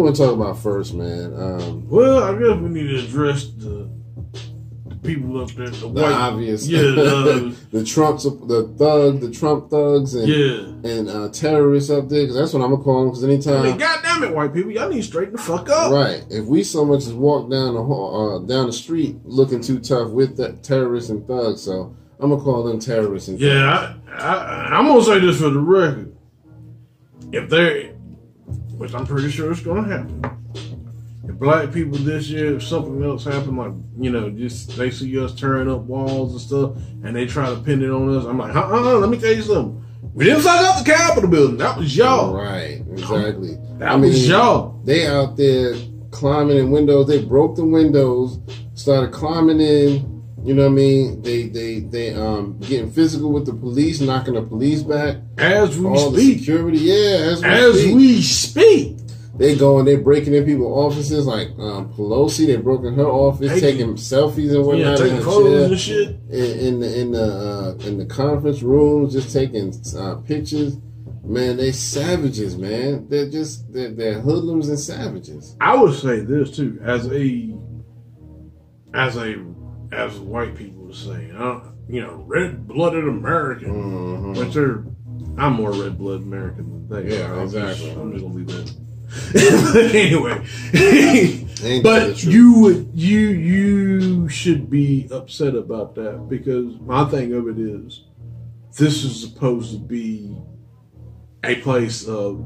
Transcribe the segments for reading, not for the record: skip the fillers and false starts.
want to talk about first, man? Well, I guess we need to address the people up there, the white, obvious, yeah, the Trump thugs, and terrorists up there. Because that's what I'm gonna call them. Because anytime, I mean, goddamn it, white people, y'all need to straighten the fuck up. Right. If we so much as walk down the street looking too tough with the terrorists and thugs, so I'm gonna call them terrorists and thugs. Yeah, I'm gonna say this for the record. If they're, which I'm pretty sure it's gonna happen. If black people this year, if something else happened, like, you know, just they see us tearing up walls and stuff, and they try to pin it on us, I'm like, let me tell you something. We didn't fuck up the Capitol building. That was y'all. Right, exactly. That was y'all. They out there climbing in windows. They broke the windows, started climbing in. You know what I mean? They getting physical with the police, knocking the police back. As we all speak. The security, yeah. As we speak. They breaking in people's offices, like Pelosi. They broke in her office, taking selfies and whatnot. Yeah, taking photos and shit. In the conference rooms, just taking pictures. Man, they savages, man. They're hoodlums and savages. I would say this too, as white people would say, you know, red-blooded American. Mm-hmm. Which I'm more red-blooded American than they are. Yeah, exactly. I'm just gonna leave that. Anyway, but you should be upset about that, because my thing of it is, this is supposed to be a place of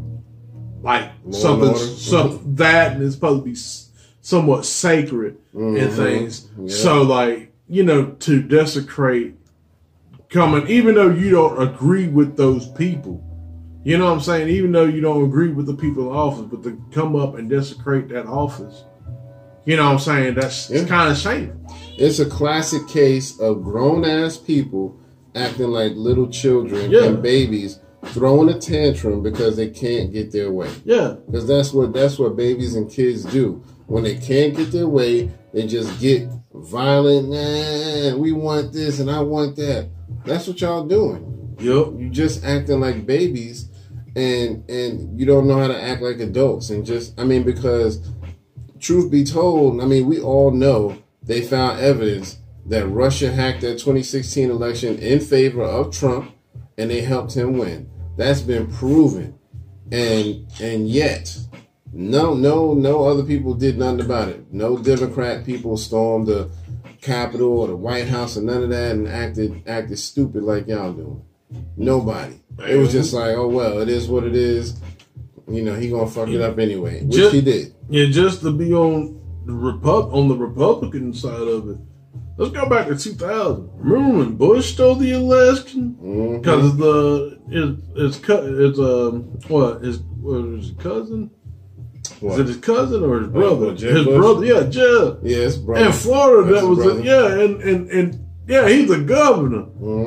like something that is supposed to be somewhat sacred and things. Yeah. So, like, you know, to desecrate even though you don't agree with those people. You know what I'm saying? Even though you don't agree with the people in office, but to come up and desecrate that office, you know what I'm saying? That's kind of shameful. It's a classic case of grown-ass people acting like little children and babies, throwing a tantrum because they can't get their way. Yeah. Because that's what babies and kids do. When they can't get their way, they just get violent. Nah, we want this and I want that. That's what y'all doing. Yep. You just acting like babies. And you don't know how to act like adults. And because truth be told, we all know they found evidence that Russia hacked that 2016 election in favor of Trump, and they helped him win. That's been proven. And yet, no other people did nothing about it. No Democrat people stormed the Capitol or the White House or none of that and acted stupid like y'all doing. Nobody. It was just like, oh well, it is what it is. You know, he gonna fuck it up anyway, which he did. Yeah, just to be on the Republican side of it. Let's go back to 2000. Remember when Bush stole the election? Because his cousin? What? Is it his cousin or his brother? His brother, yeah, Jeb. Yeah, his brother. In Florida, that was he's the governor.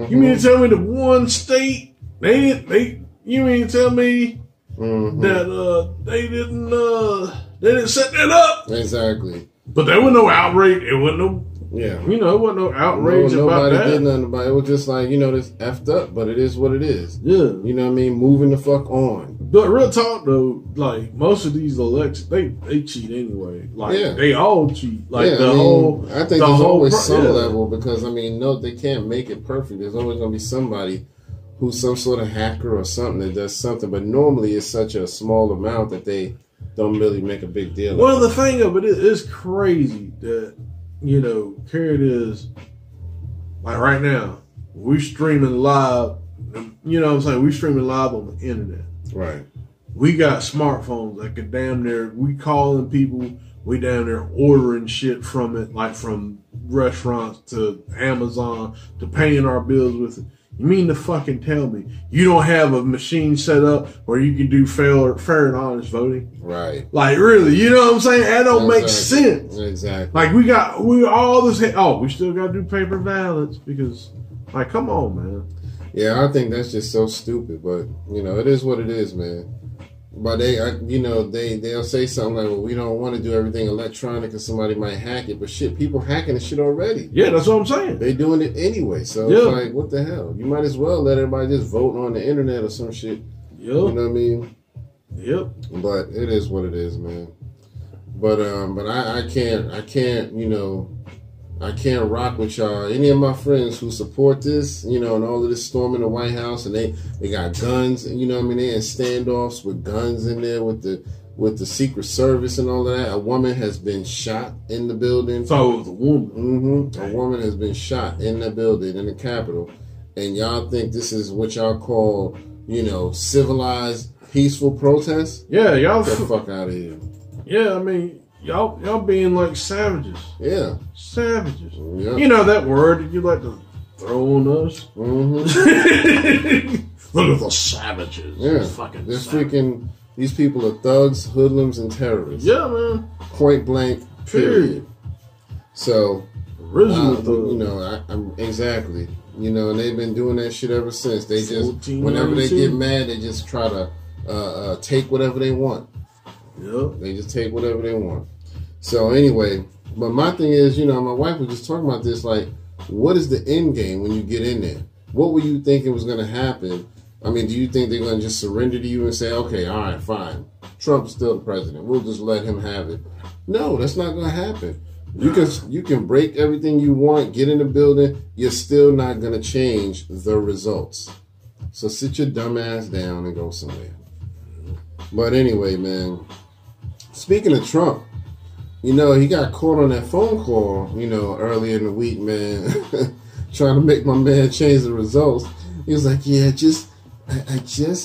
You mean to tell me the one state you mean to tell me that they didn't set that up? Exactly. But there was no outrage. It wasn't no. Yeah. You know, it wasn't no outrage about that. Nobody did nothing about it. It was just like, you know, this effed up, but it is what it is. Yeah. You know what I mean? Moving the fuck on. But real talk though, like most of these elections, they cheat anyway. Like they all cheat. Like I think there's always some level because no, they can't make it perfect. There's always gonna be somebody who's some sort of hacker or something that does something, but normally it's such a small amount that they don't really make a big deal. Well, the thing of it is, it's crazy that, you know, here it is, like right now, we're streaming live, you know what I'm saying? We're streaming live on the internet. Right. We got smartphones that could damn near, we calling people, we down there ordering shit from it, like from restaurants to Amazon to paying our bills with it. You mean to fucking tell me you don't have a machine set up where you can do fair and honest voting? Right. Like, really, you know what I'm saying? That don't make sense. Exactly. Like, we all this, we still got to do paper ballots because, like, come on, man. Yeah, I think that's just so stupid, but, you know, it is what it is, man. But they'll say something like, well, we don't want to do everything electronic because somebody might hack it. But shit, people hacking the shit already. Yeah, that's what I'm saying. They doing it anyway. So it's like, what the hell? You might as well let everybody just vote on the internet or some shit. Yep. You know what I mean? Yep. But it is what it is, man. But I can't, you know, I can't rock with y'all. Any of my friends who support this, you know, and all of this storming the White House, and they got guns, and you know what I mean, they in standoffs with guns in there with the Secret Service and all of that. A woman has been shot in the building. So it was a woman. Mm-hmm. A woman has been shot in the building in the Capitol, and y'all think this is what y'all call, you know, civilized, peaceful protest? Yeah, y'all get the fuck out of here. Yeah, I mean, y'all being like savages. Yeah, savages. Yeah. You know that word that you like to throw on us. Mm-hmm. Look at the savages. Yeah, Fucking they're savages. freaking. These people are thugs, hoodlums, and terrorists. Yeah, man. Point blank. Period. So, original thug. You know, I'm exactly. You know, and they've been doing that shit ever since. They just, 14, whenever 19. they get mad, they just try to take whatever they want. Yep. They just take whatever they want. So anyway, but my thing is, you know, my wife was just talking about this, like, what is the end game when you get in there? What were you thinking was going to happen? I mean, do you think they're going to just surrender to you and say, okay, all right, fine. Trump's still the president. We'll just let him have it. No, that's not going to happen. You can break everything you want, get in the building. You're still not going to change the results. So sit your dumb ass down and go somewhere. But anyway, man, speaking of Trump, you know, he got caught on that phone call, you know, earlier in the week, man, trying to make my man change the results. He was like, yeah, I just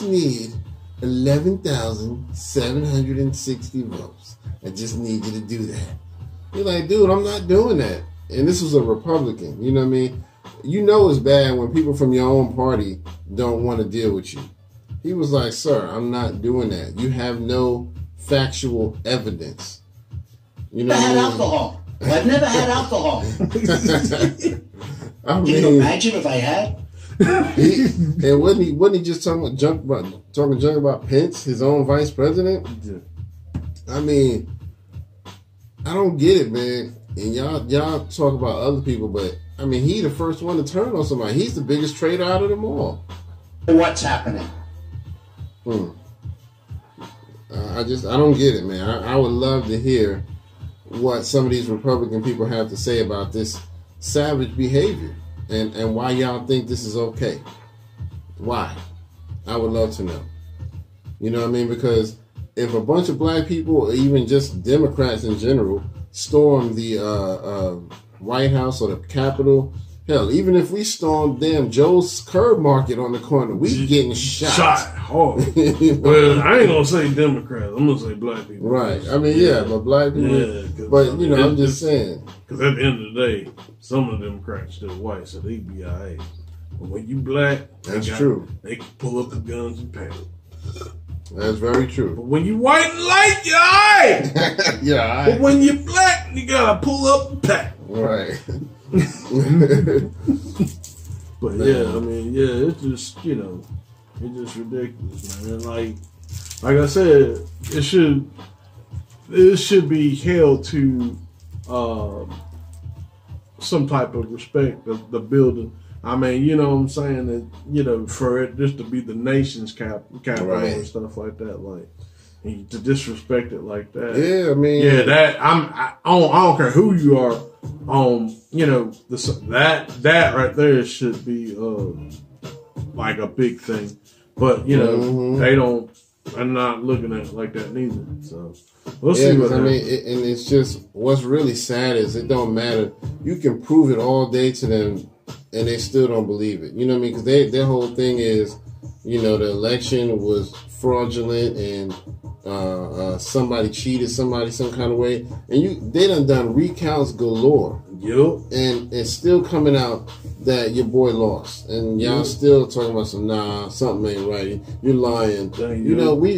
need 11,760 votes. I just need you to do that. You're like, dude, I'm not doing that. And this was a Republican, you know what I mean? You know it's bad when people from your own party don't want to deal with you. He was like, sir, I'm not doing that. You have no factual evidence. You know, I had alcohol. Well, I've never had alcohol. Can you imagine if I had? And wasn't he just talking junk about Pence, his own vice president? Yeah. I mean, I don't get it, man. And y'all talk about other people, but I mean, he the first one to turn on somebody. He's the biggest traitor out of them all. What's happening? I don't get it, man. I would love to hear what some of these Republican people have to say about this savage behavior and why y'all think this is okay. Why? I would love to know. You know what I mean? Because if a bunch of black people, or even just Democrats in general, storm the White House or the Capitol, hell, even if we storm damn Joe's Curb Market on the corner, we getting shot. Shot hard. Well, I ain't gonna say Democrats. I'm gonna say black people. Right. I mean, yeah, but black people. Yeah, but you know, I'm just saying. Because at the end of the day, some of the Democrats still white, so they be alright. But when you black, that's true. They can pull up the guns and paddle. That's very true. But when you white and light, you're alright. Yeah, alright. But when you're black, you gotta pull up and pack. Right. But yeah, I mean, yeah, it's just, you know, it's just ridiculous, man. And like I said, it should be held to some type of respect of the building. I mean, you know what I'm saying, that, you know, for it just to be the nation's capital right. and stuff like that, like, and to disrespect it like that. Yeah, I mean, yeah, that I don't care who you are. You know, that right there should be like a big thing, but you know they don't. I'm not looking at it like that neither. So we'll see what happens. I mean, and it's just what's really sad is it don't matter. You can prove it all day to them, and they still don't believe it. You know what I mean? Because their whole thing is, you know, the election was fraudulent and somebody cheated somebody some kind of way, and they done recounts galore. Yep. And it's still coming out that your boy lost, and y'all still talking about something ain't right. You're lying. You know, we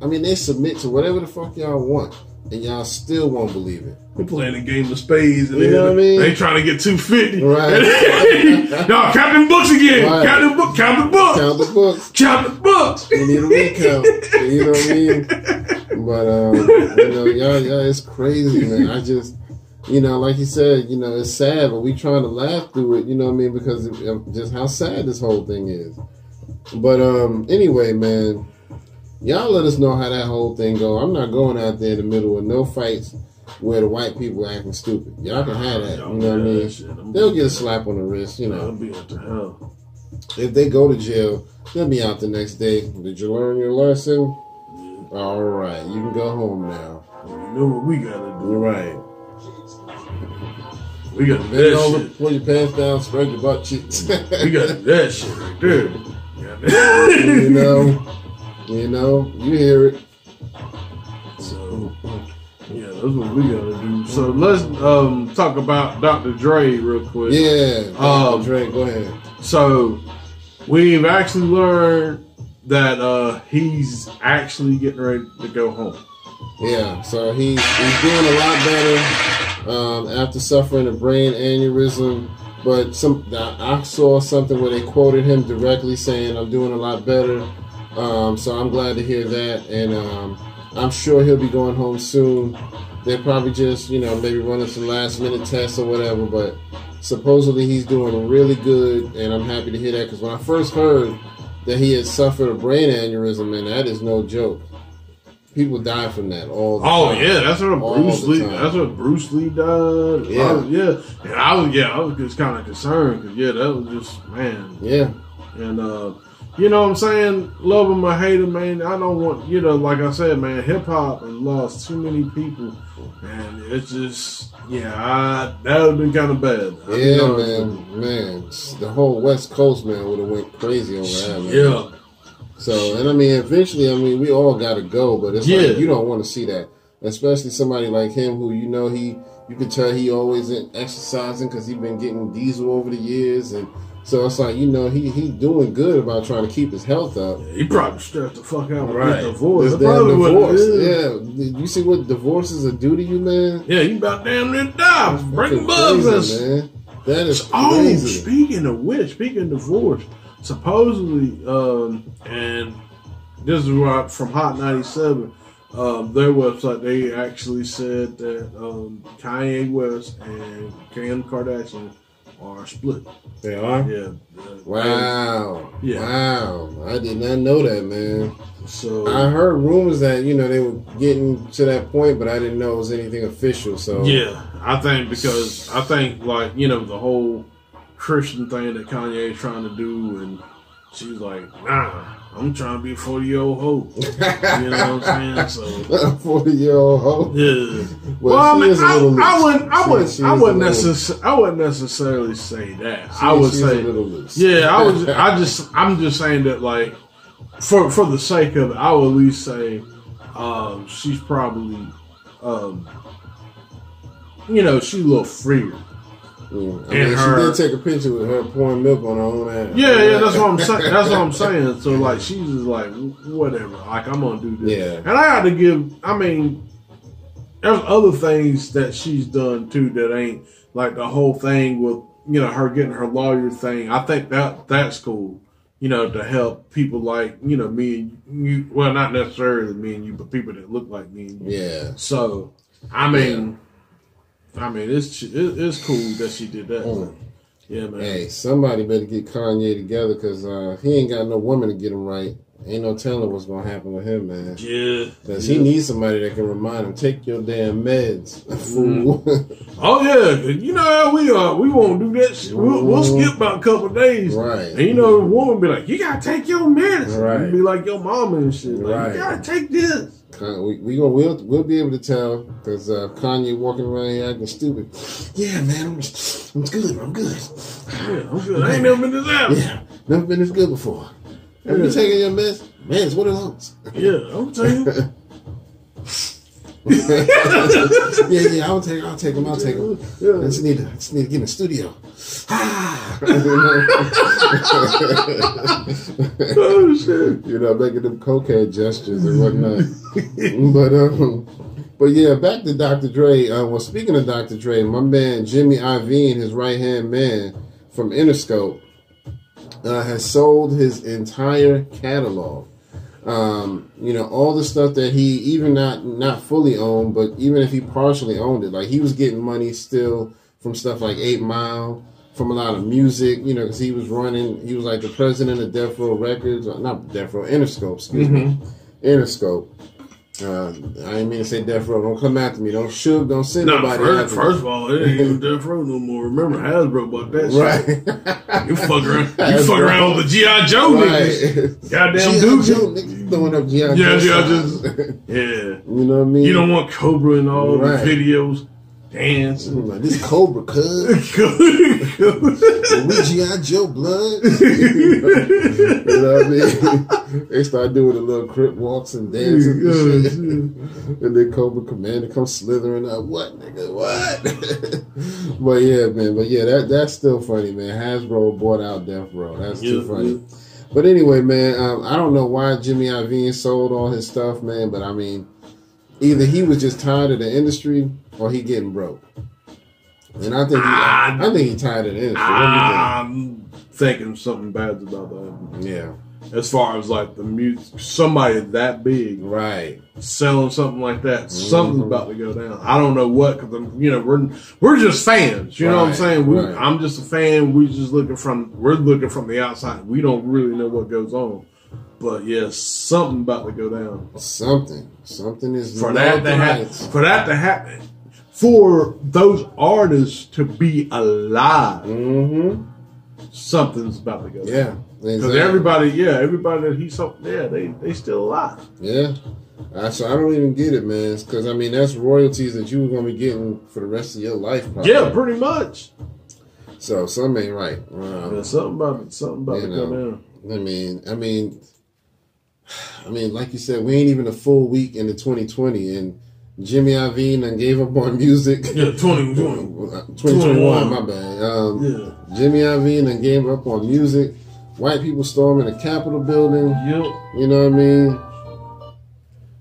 I mean, they submit to whatever the fuck y'all want, and y'all still won't believe it. We're playing a game of spades, and you know what I mean? They trying to get 250. Right. No, count them books again. Right. Count the books. Count the books. Count the books. We need a recount. You know what I mean? But you know, y'all, it's crazy, man. I just, you know, like you said, you know, it's sad, but we trying to laugh through it. You know what I mean? Because of just how sad this whole thing is. But anyway, man, Y'all let us know how that whole thing go. I'm not going out there in the middle of no fights where the white people are acting stupid. Y'all can have that. You know what I mean? They'll get a slap on the wrist, you know. I'll be at the hell. If they go to jail, they'll be out the next day. Did you learn your lesson? Yeah. All right, you can go home now. You know what we gotta do? Right. We gotta do that over, shit. pull your pants down, spread your butt cheeks. We gotta do that shit right there. You know, you hear it. So, yeah, that's what we gotta do. So let's talk about Dr. Dre real quick. Yeah, Dr. Dre, go ahead. So we've actually learned that he's actually getting ready to go home. Yeah, so he's doing a lot better after suffering a brain aneurysm. But I saw something where they quoted him directly saying, "I'm doing a lot better." So I'm glad to hear that, and I'm sure he'll be going home soon. They're probably just, maybe running some last minute tests or whatever. But supposedly he's doing really good, and I'm happy to hear that, because when I first heard that he had suffered a brain aneurysm, man, that is no joke. People die from that all the time. Oh yeah, that's what Bruce Lee died. Yeah, And I was just kind of concerned because that was just, man. Yeah. And you know what I'm saying? Love him or hate him, man. I don't want, like I said, man, hip hop has lost too many people, and it's just, that would have been kind of bad. Man, the whole West Coast, man, would have went crazy over that, man. Yeah. So, and eventually, we all got to go, but it's like, you don't want to see that. Especially somebody like him who, you could tell he always exercising because he's been getting diesel over the years. And so it's like, he doing good about trying to keep his health up. Yeah, he probably stressed the fuck out with that divorce. Divorce. Yeah. You see what divorces will do to you, man? Yeah, you about damn near die. Breaking bugs. Man. That is crazy. Speaking of divorce, supposedly, and this is right from Hot 97, their website, they actually said that Kanye West and Kim Kardashian are split. They are? Yeah. Wow. Yeah. Wow. I did not know that, man. So I heard rumors that, they were getting to that point, but I didn't know it was anything official. So yeah, I think like, the whole Christian thing that Kanye is trying to do, and she's like, nah, I'm trying to be a 40-year-old hoe. You know what I'm saying? So 40-year-old hoe. Yeah. Well, I wouldn't necessarily say that. I would say, I'm just saying that, like, for the sake of it, I would at least say, she's probably, she's a little freer. Yeah. She did take a picture with her pouring milk on her own ass. Yeah, that's what I'm saying. That's what I'm saying. So like, she's just like, whatever. Like, I'm gonna do this. Yeah. And I got to give. There's other things that she's done too that ain't like the whole thing with her getting her lawyer thing. I think that's cool. To help people like me and you. Well, not necessarily me and you, but people that look like me and you. Yeah. So it's cool that she did that. Yeah, man. Hey, somebody better get Kanye together, because he ain't got no woman to get him right. Ain't no telling what's gonna happen with him, man. Yeah. Because he needs somebody that can remind him, take your damn meds, fool. Oh yeah, how we are. We won't do that shit. We'll skip about a couple of days. Right. And the woman be like, you gotta take your medicine. Right. You be like your mama and shit. Like, right. You gotta take this. We'll be able to tell, because Kanye walking around here acting stupid. Yeah, man, I'm good. Yeah, I'm good. I ain't never been this out. Yeah, never been this good before. Have you taken your meds? Meds, what are those? Yeah, I'm telling you. Yeah, I'll take them. Yeah. I just need to get in the studio. Oh shit! Making them cokehead gestures and whatnot. But yeah, back to Dr. Dre. Well, speaking of Dr. Dre, my man Jimmy Iovine, his right hand man from Interscope, has sold his entire catalog. All the stuff that he even not fully owned, but even if he partially owned it, like he was getting money still from stuff like 8 Mile, from a lot of music, because he was like the president of Death Row Records, not Death Row, Interscope, excuse me. Interscope. I didn't mean to say Death Row. Don't come after me. Don't shoot. Don't send nobody after me. First of all, it ain't even Death Row no more. Remember, Hasbro bought that shit. You fuck around with the G.I. Joe niggas. Goddamn dude. Niggas throwing up G.I. Joe. Yeah. You know what I mean? You don't want Cobra in all the videos. Dancing. Like, this Cobra, cuz. We G.I. Joe blood. You know what I mean? They start doing the little crip walks and dancing and shit. And then Cobra Commander comes slithering up. What, nigga? What? But yeah, man. But yeah, that's still funny, man. Hasbro bought out Death Row. That's too funny. But anyway, man, I don't know why Jimmy Iovine sold all his stuff, man. But I mean, either he was just tired of the industry or he getting broke. And I think he tired of the industry. I'm thinking something bad about that. Yeah. As far as like the music, somebody that big, right, selling something like that, something's about to go down. I don't know what, because we're just fans. You know what I'm saying? I'm just a fan. We're looking from the outside. We don't really know what goes on. But yes, something about to go down. Something is for that to happen. For those artists to be alive, something's about to go down. Yeah, because everybody that he saw, they still alive. Yeah, so I don't even get it, man. Because I mean, that's royalties that you were gonna be getting for the rest of your life, probably. Yeah, pretty much. So something ain't right. Something about to go down. I mean, like you said, we ain't even a full week into 2020, and Jimmy Iovine done gave up on music. Yeah, 2021, my bad. Jimmy Iovine done gave up on music. White people storming the Capitol building. Yep. You know what I mean?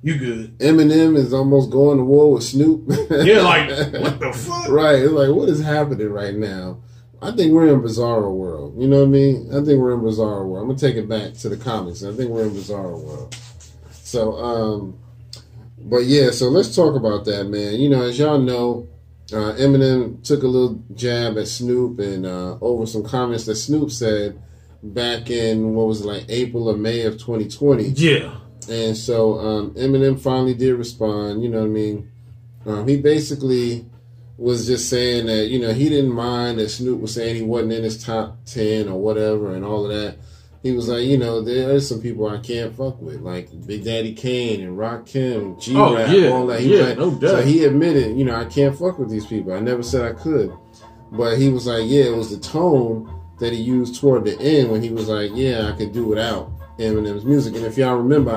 You good. Eminem is almost going to war with Snoop. Yeah, like, what the fuck? Right. It's like, what is happening right now? I think we're in Bizarro world. You know what I mean? I think we're in Bizarro world. I'm going to take it back to the comics. I think we're in Bizarro world. So, but yeah, so let's talk about that, man. You know, as y'all know, Eminem took a little jab at Snoop and over some comments that Snoop said back in, what was it, like April or May of 2020. Yeah. And so Eminem finally did respond, you know what I mean? He basically was just saying that, you know, he didn't mind that Snoop was saying he wasn't in his top 10 or whatever and all of that. He was like, you know, there are some people I can't fuck with, like Big Daddy Kane and Rakim, G-Rap, all that. He was like, no doubt. So he admitted, you know, I can't fuck with these people. I never said I could. But he was like, yeah, it was the tone that he used toward the end when he was like, yeah, I could do without Eminem's music. And if y'all remember,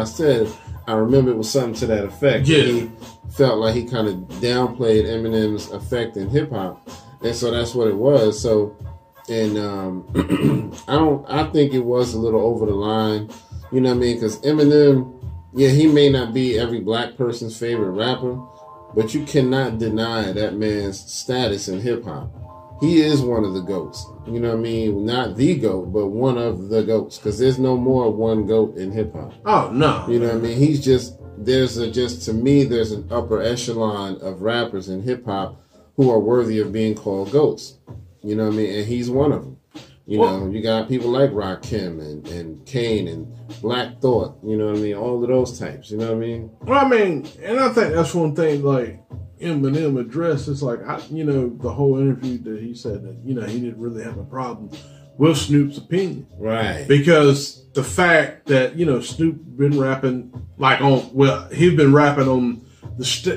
I remember it was something to that effect. Yeah. He felt like he kind of downplayed Eminem's effect in hip hop. And so that's what it was. So, and I think it was a little over the line, you know what I mean? Because Eminem, yeah, he may not be every black person's favorite rapper, but you cannot deny that man's status in hip hop. He is one of the GOATs, you know what I mean? Not the GOAT, but one of the GOATs, because there's no more one GOAT in hip hop. Oh, no. You know what I mean? He's just, to me, there's an upper echelon of rappers in hip hop who are worthy of being called GOATs. You know what I mean? And he's one of them. You know, you got people like Rakim and Kane and Black Thought, you know what I mean? All of those types, you know what I mean? Well, I mean, and I think that's one thing, like, Eminem addressed. It's like, you know, the whole interview that he said that, you know, he didn't really have a problem with Snoop's opinion. Right. Because the fact that, you know, Snoop been rapping, like, he'd been rapping on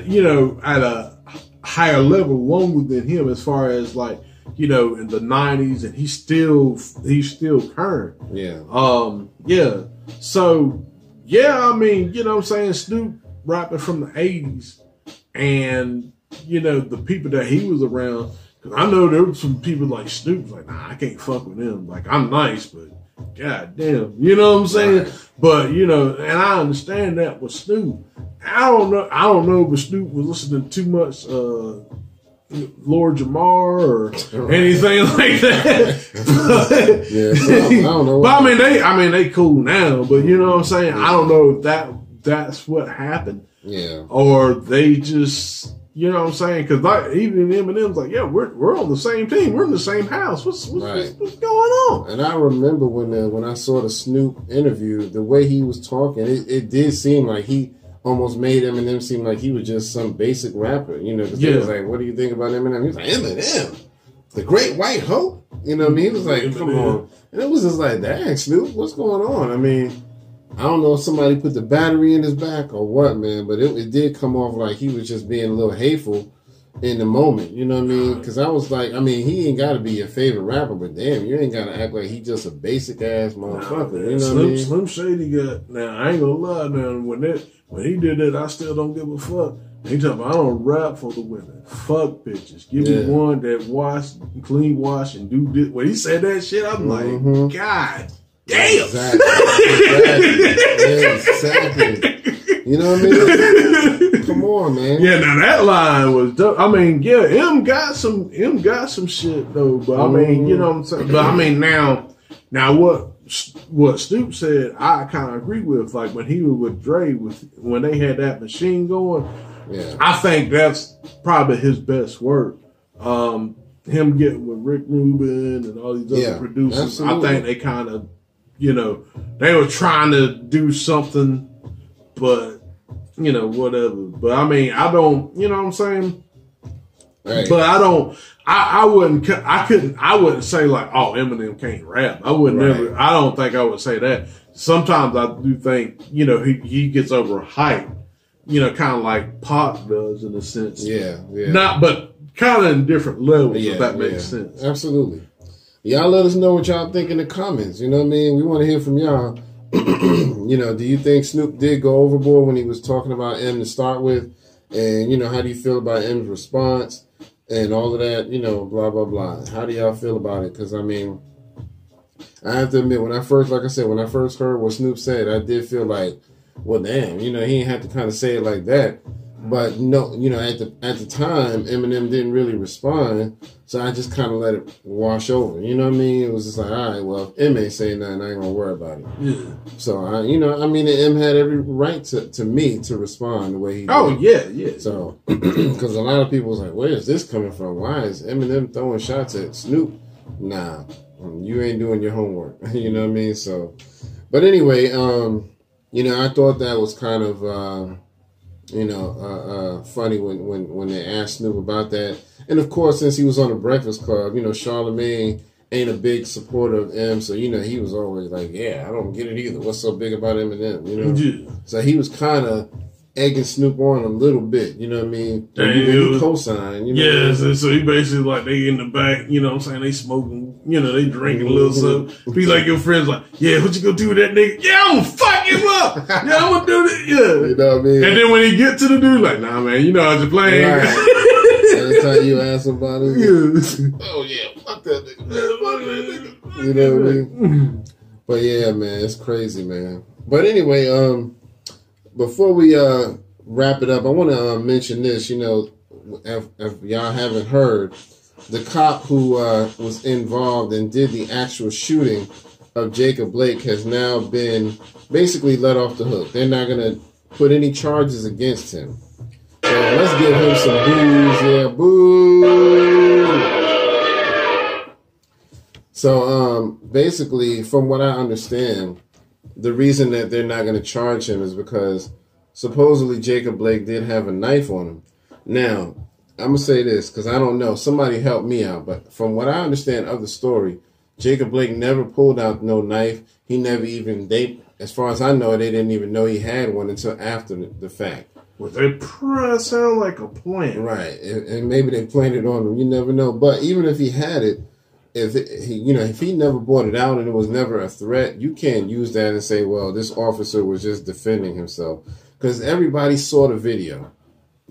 you know, at a higher level longer than him as far as, like, you know, in the 90s, and he's still current. Yeah. Yeah. So, yeah, I mean, you know what I'm saying? Snoop rapping from the 80s, and, you know, the people that he was around, because I know there were some people like Snoop, like, nah, I can't fuck with him. Like, I'm nice, but god damn, you know what I'm saying? Right. But, you know, and I understand that with Snoop. I don't know if Snoop was listening too much Lord Jamar or anything like that. Yeah, I don't know. But I mean they cool now, but you know what I'm saying? I don't know if that's what happened. Yeah. Or they just You know what I'm saying? Because like even Eminem's like, yeah, we're on the same team. We're in the same house. What's going on? And I remember when I saw the Snoop interview, the way he was talking, it did seem like he almost made Eminem seem like he was just some basic rapper. You know, because he was like, what do you think about Eminem? He was like, Eminem, the great white hope. You know what I mean? He was like, come on. And it was just like, dang, Snoop, what's going on? I mean, I don't know if somebody put the battery in his back or what, man, but it did come off like he was just being a little hateful in the moment. You know what I mean? Because I was like, I mean, he ain't got to be your favorite rapper, but damn, you ain't got to act like he just a basic ass motherfucker. You know what I mean? Slim Shady got, now, I ain't going to lie, now, when he did that, I still don't give a fuck. He talking about, I don't rap for the women. Fuck bitches. Give me one that clean wash, and do this. When he said that shit, I'm like, God damn. Exactly. You know what I mean? Come on, man. Yeah, now that line was dope. I mean, yeah, M got some shit though. But I mean, you know what I'm saying? But I mean now what Snoop said, I kind of agree with. Like when he was with Dre, when they had that machine going, I think that's probably his best work. Him getting with Rick Rubin and all these other producers, absolutely. I think they kind of, you know, they were trying to do something, but, you know, whatever. But I mean, I don't, you know what I'm saying? Right. But I wouldn't say like, oh, Eminem can't rap. I would never, I don't think I would say that. Sometimes I do think, you know, he gets overhyped, you know, kind of like Pac does in a sense. Yeah. But kind of in different levels, if that makes sense. Absolutely. Y'all let us know what y'all think in the comments. You know what I mean? We want to hear from y'all. You know, do you think Snoop did go overboard when he was talking about M to start with? And, you know, how do you feel about M's response and all of that, you know, blah, blah, blah. How do y'all feel about it? Because, I mean, I have to admit, when I first heard what Snoop said, I did feel like, well, damn, you know, he didn't have to kind of say it like that. But no, you know, at the time, Eminem didn't really respond, so I just kind of let it wash over. You know what I mean? It was just like, all right, well, if M ain't saying nothing, I ain't gonna worry about it. Yeah. So you know, I mean, M had every right to me to respond the way he did. Oh yeah. So, because a lot of people was like, where is this coming from? Why is Eminem throwing shots at Snoop? Nah, you ain't doing your homework. You know what I mean? So, but anyway, you know, I thought that was kind of. Funny when they asked Snoop about that. And of course, since he was on the Breakfast Club, you know, Charlamagne ain't a big supporter of M, so, you know, he was always like, yeah, I don't get it either. What's so big about Eminem, you know? Yeah. So he was kind of egging Snoop on a little bit, you know what I mean? He co-signed, you know. Yeah, so he basically like, they in the back, you know what I'm saying, they smoking, you know, they drinking a little something. Be like your friends like, yeah, what you gonna do with that nigga? Yeah, I'm gonna fuck him up. Yeah, I'm gonna do that. Yeah. You know what I mean? And then when he get to the dude, like, nah, man, you know I was just playing. Right. Every time you ask somebody, oh yeah, fuck that nigga, man, fuck that nigga. You know what I mean? But yeah, man, it's crazy, man. But anyway, before we wrap it up, I want to mention this. You know, if y'all haven't heard, the cop who was involved and did the actual shooting of Jacob Blake has now been basically let off the hook. They're not going to put any charges against him. So let's give him some boos. Yeah, boo. So basically, from what I understand, the reason that they're not going to charge him is because supposedly Jacob Blake did have a knife on him. Now, I'm going to say this because I don't know. Somebody help me out. But from what I understand of the story, Jacob Blake never pulled out no knife. He never even, as far as I know, they didn't even know he had one until after the fact. Well, they sound like a plan. Right. And maybe they planned it on him. You never know. But even if he had it, if he never brought it out and it was never a threat, you can't use that and say, well, this officer was just defending himself. Because everybody saw the video.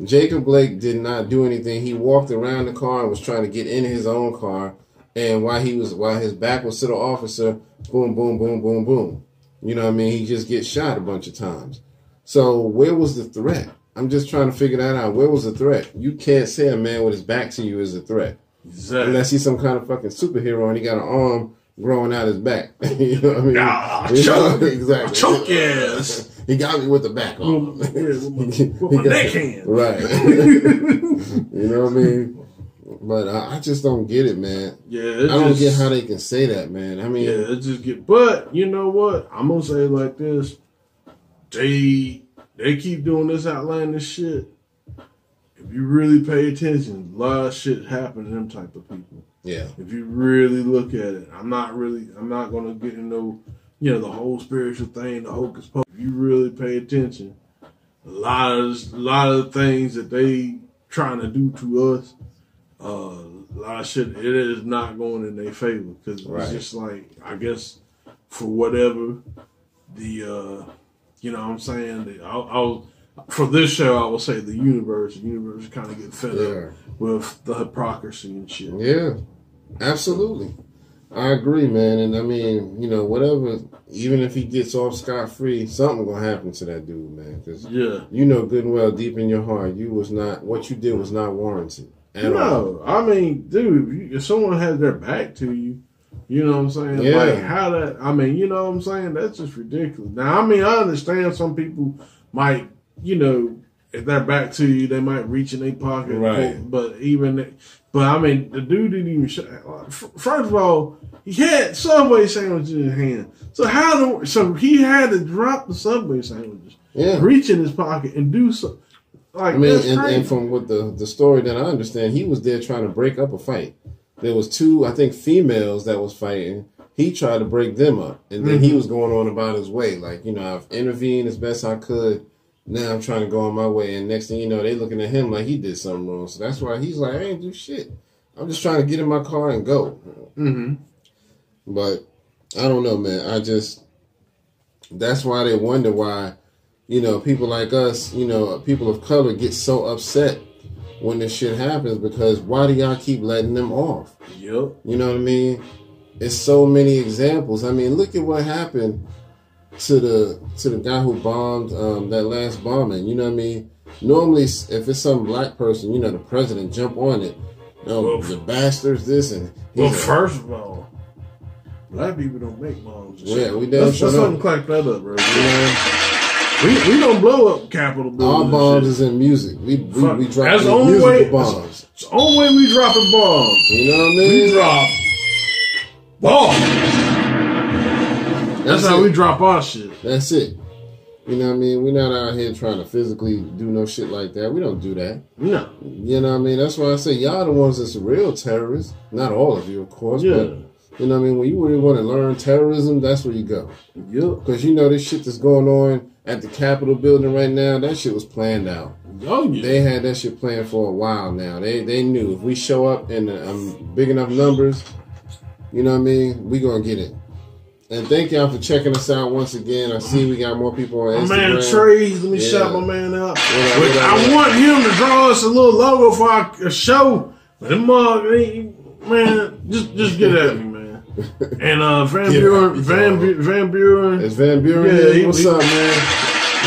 Jacob Blake did not do anything. He walked around the car and was trying to get in his own car. And while his back was to the officer, boom, boom, boom, boom, boom. You know what I mean? He just gets shot a bunch of times. So where was the threat? I'm just trying to figure that out. Where was the threat? You can't say a man with his back to you is a threat. Exactly. Unless he's some kind of fucking superhero and he got an arm growing out his back. You know what I mean? Nah, exactly. Choke yes. He got me with the back on. With my deckhand. Right. You know what I mean? But I just don't get it, man. Yeah, I don't get how they can say that, man. I mean, yeah, it just get. But you know what? I'm gonna say it like this: they keep doing this outlandish shit. If you really pay attention, a lot of shit happen to them type of people. Yeah. If you really look at it, I'm not gonna get into the whole spiritual thing, the hocus pocus. If you really pay attention, a lot of things that they trying to do to us. A lot of shit, it is not going in their favor because it's just like, I guess, for whatever the, you know what I'm saying? For this show, I will say the universe kind of get fed up with the hypocrisy and shit. Yeah, absolutely. I agree, man. And I mean, whatever, even if he gets off scot-free, something going to happen to that dude, man. Because you know good and well, deep in your heart, what you did was not warranted. No, I mean, dude, if someone has their back to you, you know what I'm saying? Yeah. Like, how that, I mean, you know what I'm saying? That's just ridiculous. Now, I mean, I understand some people might, if they're back to you, they might reach in their pocket. Right. But I mean, the dude didn't even first of all, he had Subway sandwiches in his hand. So he had to drop the Subway sandwiches, reach in his pocket and do something. Like, I mean, and from what the story that I understand, he was there trying to break up a fight. There was two, I think, females that was fighting. He tried to break them up, and then he was going on about his way. Like, I've intervened as best I could. Now I'm trying to go on my way, and next thing you know, they looking at him like he did something wrong. So that's why he's like, I ain't do shit. I'm just trying to get in my car and go. Mm-hmm. But I don't know, man. That's why they wonder why. People like us, people of color get so upset when this shit happens because why do y'all keep letting them off? Yep. You know what I mean? It's so many examples. I mean, look at what happened to the guy who bombed that last bombing. You know what I mean? Normally, if it's some black person, the president jump on it. The bastards, this and first of all, black people don't make bombs. Yeah, we damn sure let's don't. Clap that up, bro. We don't blow up Capitol buildings. Our bombs is in music. We drop that's the only way. bombs. It's the only way we dropping bombs. You know what I mean? We drop bombs. That's how we drop our shit. That's it. You know what I mean? We're not out here trying to physically do no shit like that. We don't do that. No. You know what I mean? That's why I say y'all the ones that's real terrorists. Not all of you, of course. Yeah. But, you know what I mean? When you really want to learn terrorism, that's where you go. Yep. Because this shit that's going on at the Capitol building right now, that shit was planned out. Oh, yeah. They had that shit planned for a while now. They knew if we show up in big enough numbers, you know what I mean? We gonna get it. And thank y'all for checking us out once again. I see we got more people on Instagram. My man Trey, let me shout my man out. I want him to draw us a little logo for our show. Them man, just get at me, man. And Van Buren. It's Van Buren. Yeah, what's up, man?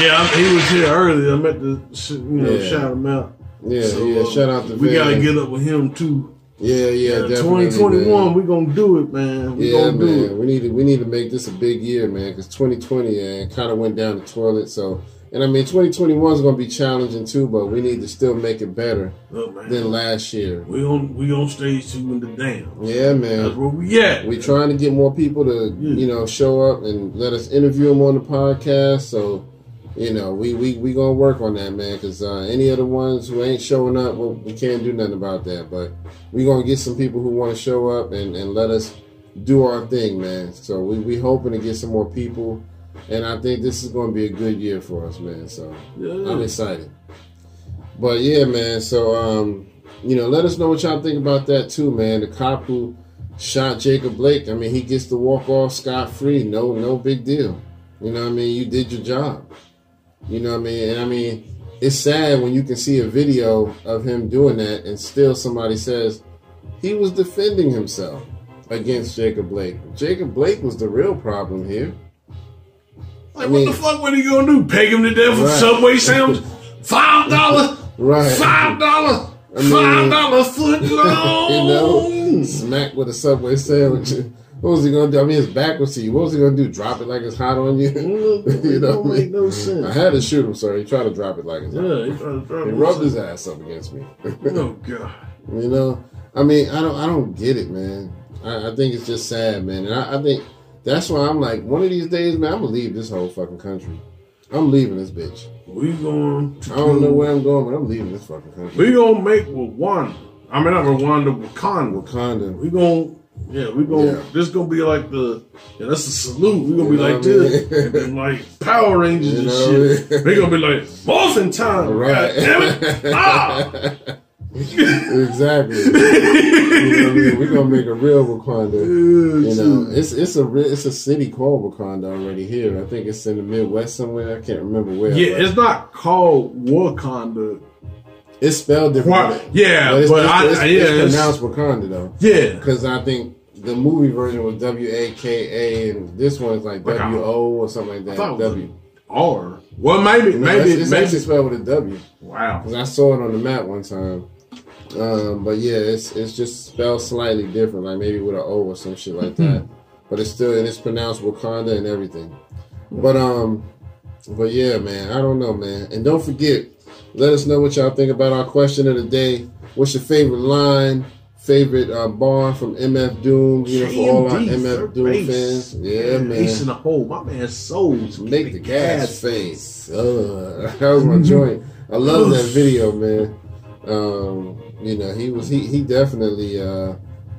Yeah, he was here earlier. I meant to shout him out. Yeah, so, shout out to Van. We gotta get up with him too. Yeah, definitely. 2021, we gonna do it, man. We gonna do it. We need to make this a big year, man, because 2020 kind of went down the toilet. So, and I mean, 2021 is gonna be challenging too, but we need to still make it better than last year. We on stage 2 in the damn. Yeah, man. That's where we at. We trying to get more people to show up and let us interview them on the podcast. So. We gonna work on that, man, because any other ones who ain't showing up, well, we can't do nothing about that. But we gonna get some people who want to show up and let us do our thing, man. So we hoping to get some more people, and I think this is gonna be a good year for us, man. So I'm excited. But yeah, man. So let us know what y'all think about that too, man. The cop who shot Jacob Blake, I mean, he gets to walk off scot-free. No big deal. You know what I mean? You did your job. You know what I mean? And I mean, it's sad when you can see a video of him doing that and still somebody says he was defending himself against Jacob Blake. Jacob Blake was the real problem here. Like, what the fuck was he gonna do? Peg him to death with Subway sandwich? $5? Right. $5? $5 foot long? Smack with a Subway sandwich. What was he gonna do? I mean, it's backwards to you. What was he gonna do? Drop it like it's hot on you? You know, don't make no sense. I had to shoot him, sir. He tried to drop it like it's hot. Yeah, he tried to drop it. He rubbed his ass up against me. Oh God. You know, I mean, I don't get it, man. I think it's just sad, man. And I think that's why I'm like, one of these days, man, I'm gonna leave this whole fucking country. I'm leaving this bitch. We going. I don't know where I'm going, but I'm leaving this fucking country. We gonna make Rwanda. I mean, not Rwanda, Wakanda. We gonna. Yeah, we gonna. Yeah. This gonna be like that's the salute. We gonna be like this, and then like Power Rangers and shit. They gonna be like Morphin Time, right? God damn it! Ah! Exactly. You know what I mean? We're gonna make a real Wakanda. You know, it's a city called Wakanda already here. I think it's in the Midwest somewhere. I can't remember where. Yeah, it's not called Wakanda. It's spelled different. Yeah, but it's pronounced Wakanda though. Yeah, because I think the movie version was WAKA, and this one's like WO or something like that. WR. Well, maybe it's actually spelled with a W. Wow. Because I saw it on the map one time. But yeah, it's just spelled slightly different, like maybe with an O or some shit like that. But it's pronounced Wakanda and everything. But yeah, man, I don't know, man. And don't forget, let us know what y'all think about our question of the day. What's your favorite line, favorite bar from MF Doom? You know, for all our MF Doom fans. Yeah, man. Ace in the hole. My man's soul. Make the gas face. That was my joint. I love that video, man. You know, he definitely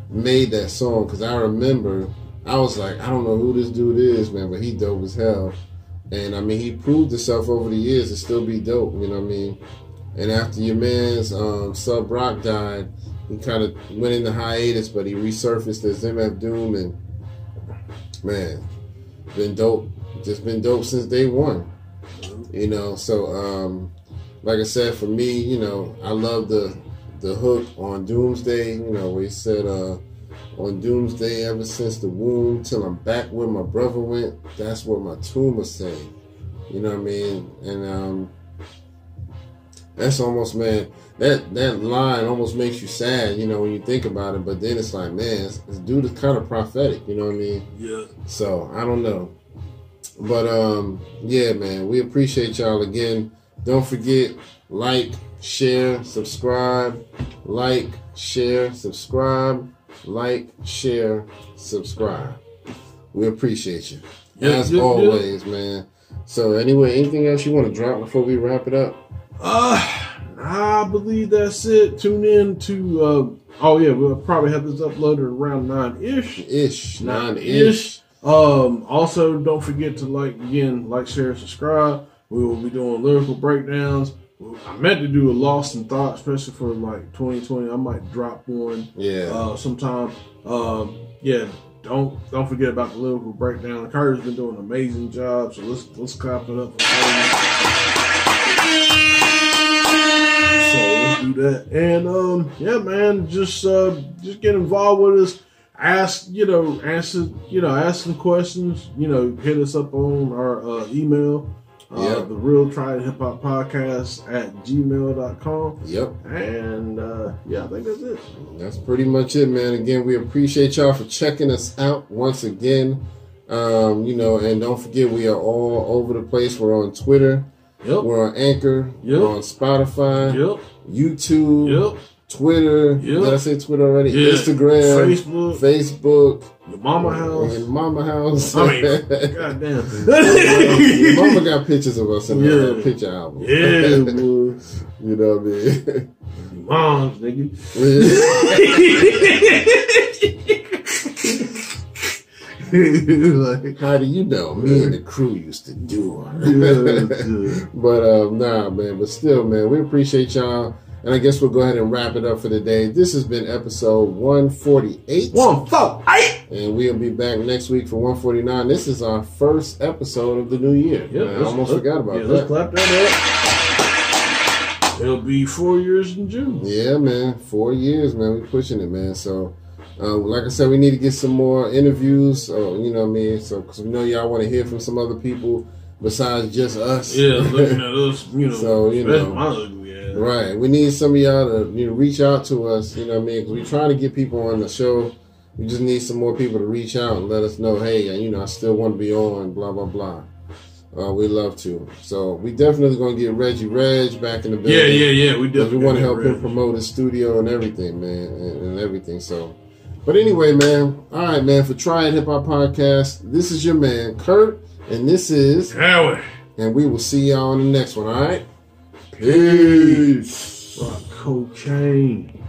made that song, because I remember I was like, I don't know who this dude is, man, but he dope as hell. And I mean, he proved himself over the years to still be dope, you know what I mean? And after your man's Sub Rock died, he kind of went into hiatus, but he resurfaced as MF Doom, and man, been dope. Just been dope since day one. You know, so like I said, for me, you know, I love the hook on Doomsday, you know, where he said, on Doomsday, ever since the womb till I'm back where my brother went, that's what my tomb will say. You know what I mean? And that's almost, man, that line almost makes you sad, you know, when you think about it. But then it's like, man, this dude is kind of prophetic, you know what I mean? Yeah. So I don't know. But yeah, man, we appreciate y'all again. Don't forget, like, share, subscribe. Like, share, subscribe. Like, share, subscribe. We appreciate you. As always, man. So anyway, anything else you want to drop before we wrap it up? I believe that's it. Tune in to we'll probably have this uploaded around 9-ish. 9-ish. Also, don't forget to like, share, subscribe. We will be doing lyrical breakdowns. I meant to do a Lost in Thought, especially for like 2020. I might drop one. Yeah. Sometime. Yeah. Don't forget about the lyrical breakdown. Curry's been doing an amazing job, so let's clap it up for Curry. So let's do that. And yeah, man, just get involved with us. Ask some questions. You know, hit us up on our email. The Real Tried Hip Hop Podcast at gmail.com. Yep. And yeah, I think that's it. That's pretty much it, man. Again, we appreciate y'all for checking us out once again. You know, and don't forget, we are all over the place. We're on Twitter. Yep. We're on Anchor. Yep. We're on Spotify. Yep. YouTube. Yep. Twitter. Yep. Did I say Twitter already? Yeah. Instagram. Facebook. Your mama house. Your mama house. I mean, goddamn. Your mama got pictures of us in her picture album. Yeah, boy. You know what I mean? Moms, nigga. Like, how do you know? Me and the crew used to do it. But nah, man. But still, man, we appreciate y'all. And I guess we'll go ahead and wrap it up for the day. This has been episode 148. 148. And we'll be back next week for 149. This is our first episode of the new year. Yep, I almost forgot about that. Let's clap that up. It'll be 4 years in June. Yeah, man. 4 years, man. We're pushing it, man. So, like I said, we need to get some more interviews. You know what I mean? So, because we know y'all want to hear from some other people besides just us. Yeah, looking at us, you know. So, you know. My ugly ass. Right. We need some of y'all to reach out to us, you know what I mean? Because we're trying to get people on the show. We just need some more people to reach out and let us know, hey, you know, I still want to be on, blah, blah, blah. We love to. So we definitely going to get Reggie Reg back in the building. Yeah. We definitely want to help him promote his studio and everything, man, and everything. So, but anyway, man. All right, man. For Try It Hip Hop Podcast, this is your man, Kurt, and this is Howard. And we will see y'all on the next one, all right? Peace. Rock cocaine.